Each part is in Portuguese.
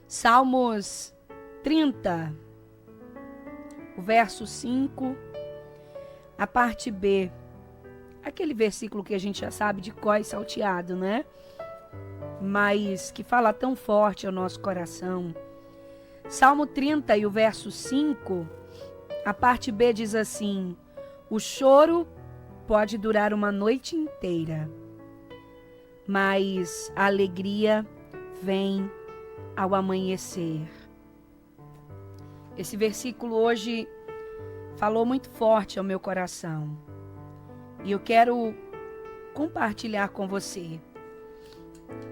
Salmos 30, o verso 5, a parte B. Aquele versículo que a gente já sabe de cor e salteado, né? Mas que fala tão forte ao nosso coração. Salmo 30 e o verso 5, a parte B diz assim: o choro pode durar uma noite inteira, mas a alegria vem ao amanhecer. Esse versículo hoje falou muito forte ao meu coração. E eu quero compartilhar com você.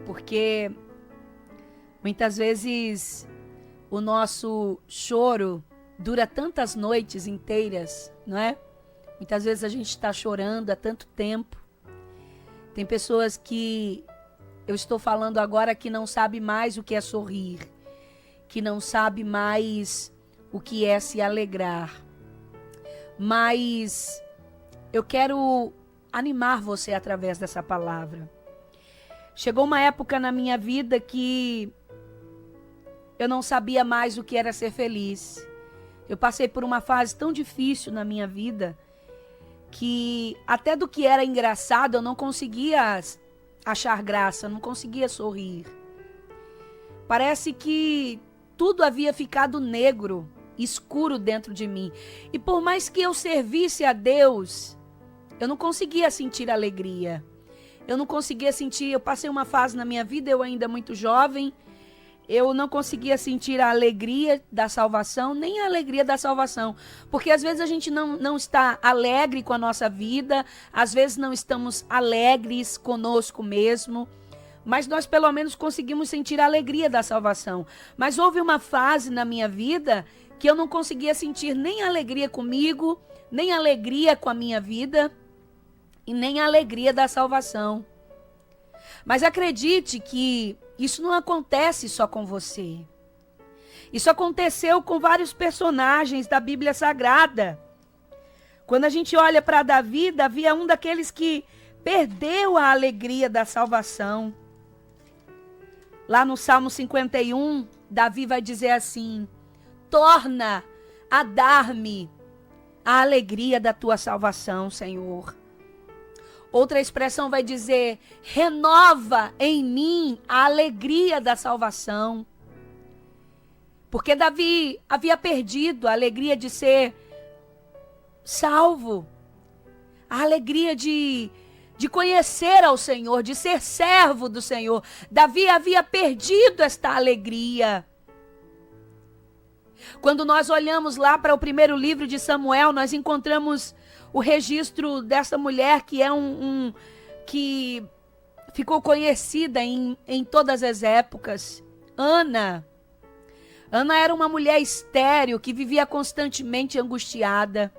Porque muitas vezes o nosso choro dura tantas noites inteiras, não é? Muitas vezes a gente está chorando há tanto tempo. Tem pessoas que eu estou falando agora que não sabe mais o que é sorrir, que não sabe mais o que é se alegrar. Mas eu quero animar você através dessa palavra. Chegou uma época na minha vida que eu não sabia mais o que era ser feliz. Eu passei por uma fase tão difícil na minha vida que até do que era engraçado eu não conseguia achar graça, não conseguia sorrir. Parece que tudo havia ficado negro, escuro dentro de mim. E por mais que eu servisse a Deus, eu não conseguia sentir alegria. Eu não conseguia sentir, eu passei uma fase na minha vida, eu ainda muito jovem, eu não conseguia sentir a alegria da salvação, nem a alegria da salvação. Porque às vezes a gente não está alegre com a nossa vida, às vezes não estamos alegres conosco mesmo, mas nós pelo menos conseguimos sentir a alegria da salvação. Mas houve uma fase na minha vida que eu não conseguia sentir nem alegria comigo, nem alegria com a minha vida e nem a alegria da salvação. Mas acredite que isso não acontece só com você. Isso aconteceu com vários personagens da Bíblia Sagrada. Quando a gente olha para Davi, Davi é um daqueles que perdeu a alegria da salvação. Lá no Salmo 51, Davi vai dizer assim: torna a dar-me a alegria da tua salvação, Senhor. Outra expressão vai dizer: renova em mim a alegria da salvação. Porque Davi havia perdido a alegria de ser salvo, a alegria de conhecer ao Senhor, de ser servo do Senhor. Davi havia perdido esta alegria. Quando nós olhamos lá para o primeiro livro de Samuel, nós encontramos o registro dessa mulher que é que ficou conhecida em todas as épocas. Ana. Ana era uma mulher estéril que vivia constantemente angustiada.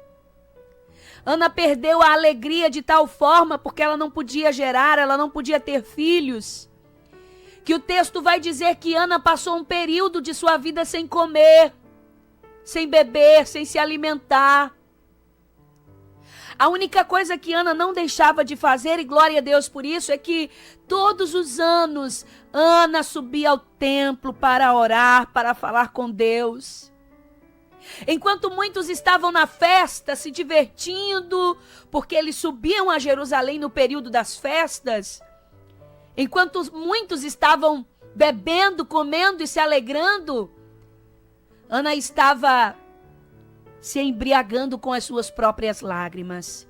Ana perdeu a alegria de tal forma porque ela não podia gerar, ela não podia ter filhos, que o texto vai dizer que Ana passou um período de sua vida sem comer, sem beber, sem se alimentar. A única coisa que Ana não deixava de fazer, e glória a Deus por isso, é que todos os anos Ana subia ao templo para orar, para falar com Deus. Enquanto muitos estavam na festa, se divertindo, porque eles subiam a Jerusalém no período das festas, enquanto muitos estavam bebendo, comendo e se alegrando, Ana estava se embriagando com as suas próprias lágrimas.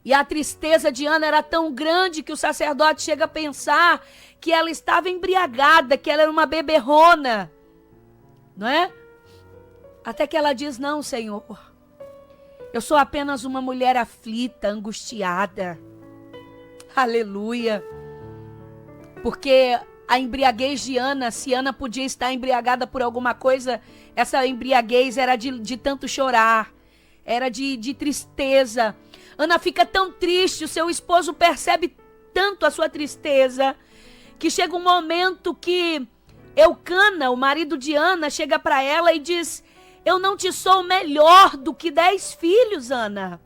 E a tristeza de Ana era tão grande que o sacerdote chega a pensar que ela estava embriagada, que ela era uma beberrona, não é? Até que ela diz: não, Senhor, eu sou apenas uma mulher aflita, angustiada. Aleluia. Porque a embriaguez de Ana, se Ana podia estar embriagada por alguma coisa, essa embriaguez era de tanto chorar, era de tristeza. Ana fica tão triste, o seu esposo percebe tanto a sua tristeza, que chega um momento que Eucana, o marido de Ana, chega para ela e diz: eu não te sou melhor do que 10 filhos, Ana.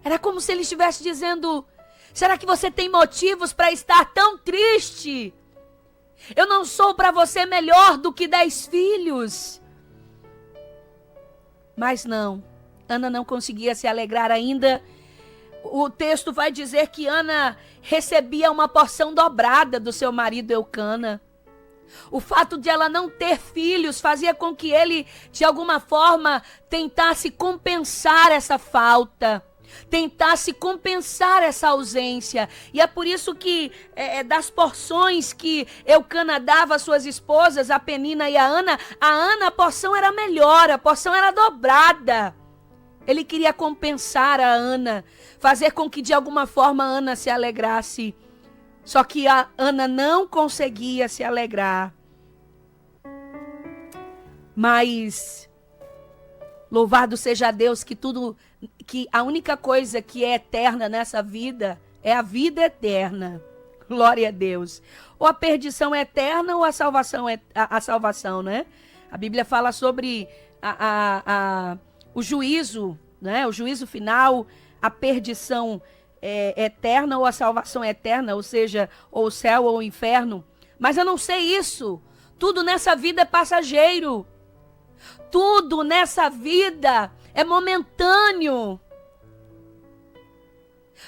Era como se ele estivesse dizendo: será que você tem motivos para estar tão triste? Eu não sou para você melhor do que 10 filhos. Mas não, Ana não conseguia se alegrar ainda. O texto vai dizer que Ana recebia uma porção dobrada do seu marido Eucana. O fato de ela não ter filhos fazia com que ele, de alguma forma, tentasse compensar essa falta, tentasse compensar essa ausência. E é por isso que das porções que Eucana dava às suas esposas, a Penina e a Ana, a porção era melhor, a porção era dobrada. Ele queria compensar a Ana, fazer com que de alguma forma a Ana se alegrasse. Só que a Ana não conseguia se alegrar. Mas louvado seja Deus que a única coisa que é eterna nessa vida é a vida eterna. Glória a Deus. Ou a perdição é eterna ou a salvação é a salvação, né? A Bíblia fala sobre o juízo, né? O juízo final, a perdição eterna ou a salvação eterna, ou seja, ou o céu ou o inferno. Mas eu não sei isso. Tudo nessa vida é passageiro. Tudo nessa vida é momentâneo.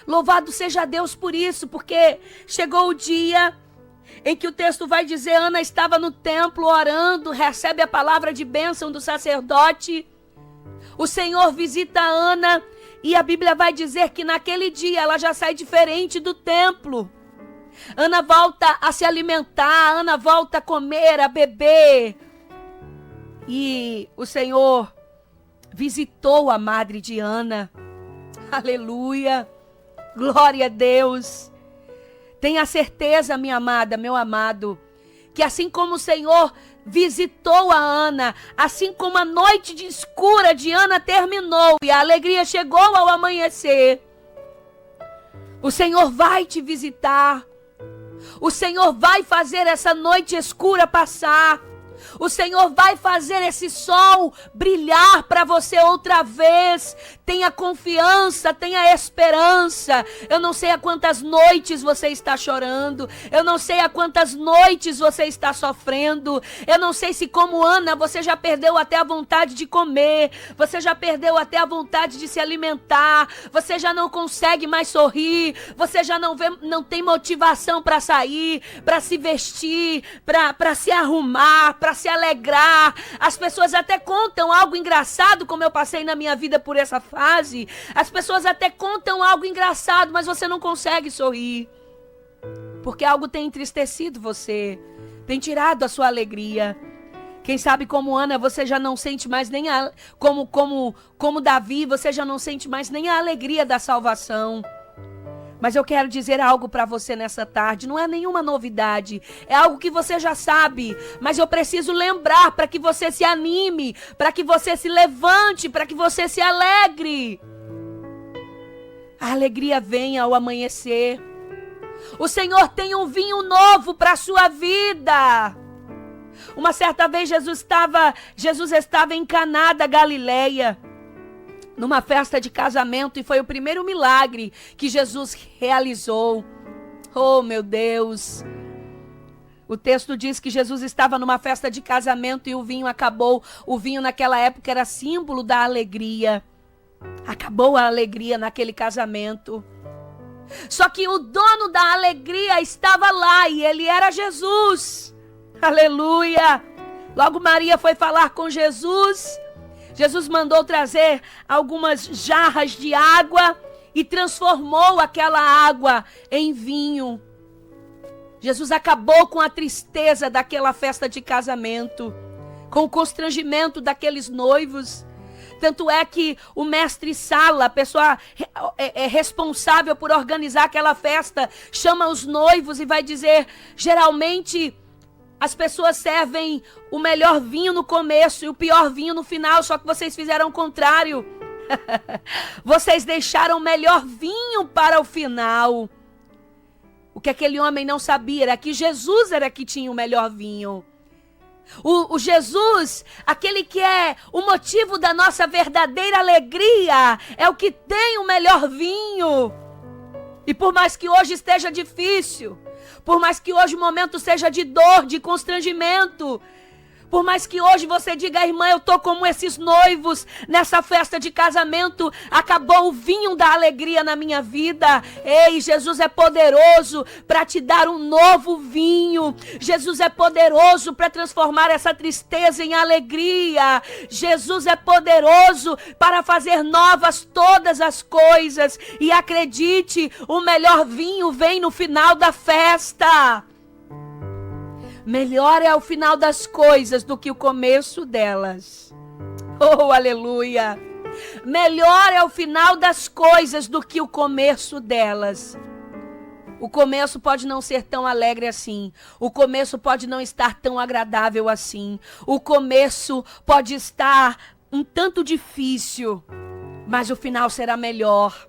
Louvado seja Deus por isso, porque chegou o dia em que o texto vai dizer, Ana estava no templo orando, recebe a palavra de bênção do sacerdote. O Senhor visita Ana e a Bíblia vai dizer que naquele dia ela já sai diferente do templo. Ana volta a se alimentar, Ana volta a comer, a beber. E o Senhor visitou a madre de Ana. Aleluia. Glória a Deus. Tenha certeza, minha amada, meu amado, que assim como o Senhor visitou a Ana, assim como a noite de escura de Ana terminou e a alegria chegou ao amanhecer, o Senhor vai te visitar. O Senhor vai fazer essa noite escura passar. O Senhor vai fazer esse sol brilhar para você outra vez. Tenha confiança, tenha esperança. Eu não sei há quantas noites você está chorando. Eu não sei há quantas noites você está sofrendo. Eu não sei se, como Ana, você já perdeu até a vontade de comer. Você já perdeu até a vontade de se alimentar. Você já não consegue mais sorrir. Você já não tem motivação para sair, para se vestir, para se arrumar, para se alegrar. As pessoas até contam algo engraçado, como eu passei na minha vida por essa fase. As pessoas até contam algo engraçado, mas você não consegue sorrir, porque algo tem entristecido você, tem tirado a sua alegria. Quem sabe, como Ana, você já não sente mais nem como Davi, você já não sente mais nem a alegria da salvação. Mas eu quero dizer algo para você nessa tarde. Não é nenhuma novidade. É algo que você já sabe. Mas eu preciso lembrar para que você se anime. Para que você se levante. Para que você se alegre. A alegria vem ao amanhecer. O Senhor tem um vinho novo para a sua vida. Uma certa vez Jesus estava em Caná da Galileia, numa festa de casamento, e foi o primeiro milagre que Jesus realizou. Oh, meu Deus! O texto diz que Jesus estava numa festa de casamento e o vinho acabou. O vinho naquela época era símbolo da alegria. Acabou a alegria naquele casamento. Só que o dono da alegria estava lá e ele era Jesus. Aleluia! Logo Maria foi falar com Jesus. Jesus mandou trazer algumas jarras de água e transformou aquela água em vinho. Jesus acabou com a tristeza daquela festa de casamento, com o constrangimento daqueles noivos. Tanto é que o mestre Sala, a pessoa responsável por organizar aquela festa, chama os noivos e vai dizer, geralmente as pessoas servem o melhor vinho no começo e o pior vinho no final, só que vocês fizeram o contrário. Vocês deixaram o melhor vinho para o final. O que aquele homem não sabia era que Jesus era que tinha o melhor vinho. O Jesus, aquele que é o motivo da nossa verdadeira alegria, é o que tem o melhor vinho. E por mais que hoje esteja difícil, Por mais que hoje o momento seja de dor, de constrangimento. Por mais que hoje você diga, irmã, eu tô como esses noivos nessa festa de casamento, acabou o vinho da alegria na minha vida. Ei, Jesus é poderoso para te dar um novo vinho. Jesus é poderoso para transformar essa tristeza em alegria. Jesus é poderoso para fazer novas todas as coisas. E acredite, o melhor vinho vem no final da festa. Melhor é o final das coisas do que o começo delas. Oh, aleluia! Melhor é o final das coisas do que o começo delas. O começo pode não ser tão alegre assim. O começo pode não estar tão agradável assim. O começo pode estar um tanto difícil, mas o final será melhor.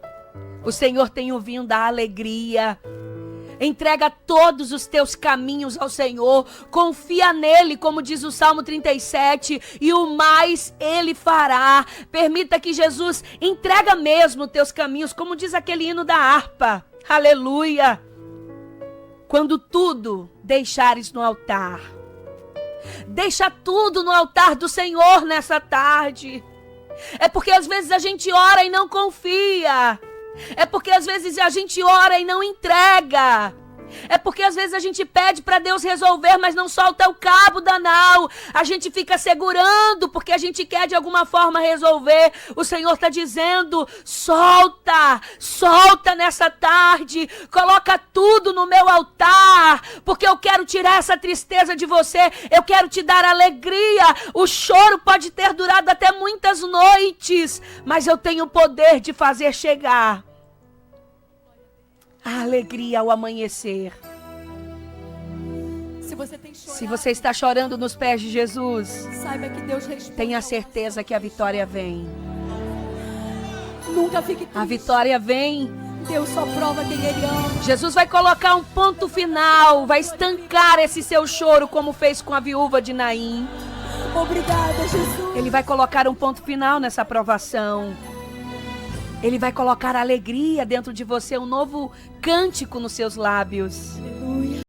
O Senhor tem o vinho da alegria. Entrega todos os teus caminhos ao Senhor, confia nele, como diz o Salmo 37, e o mais ele fará. Permita que Jesus entrega mesmo teus caminhos, como diz aquele hino da harpa. Aleluia! Quando tudo deixares no altar, deixa tudo no altar do Senhor nessa tarde. É porque às vezes a gente ora e não confia. É porque às vezes a gente ora e não entrega. É porque às vezes a gente pede para Deus resolver, mas não solta o cabo da nau. A gente fica segurando porque a gente quer de alguma forma resolver. O Senhor está dizendo, solta, solta nessa tarde. Coloca tudo no meu altar, porque eu quero tirar essa tristeza de você. Eu quero te dar alegria. O choro pode ter durado até muitas noites, mas eu tenho o poder de fazer chegar a alegria ao amanhecer. Se você está chorando nos pés de Jesus, saiba que Deus responde. tenha certeza que a vitória vem. Nunca fique triste. A vitória vem. Deus só prova quem Ele ama. Jesus vai colocar um ponto final, vai estancar esse seu choro como fez com a viúva de Naim. Obrigada, Jesus. Ele vai colocar um ponto final nessa provação. Ele vai colocar alegria dentro de você, um novo cântico nos seus lábios.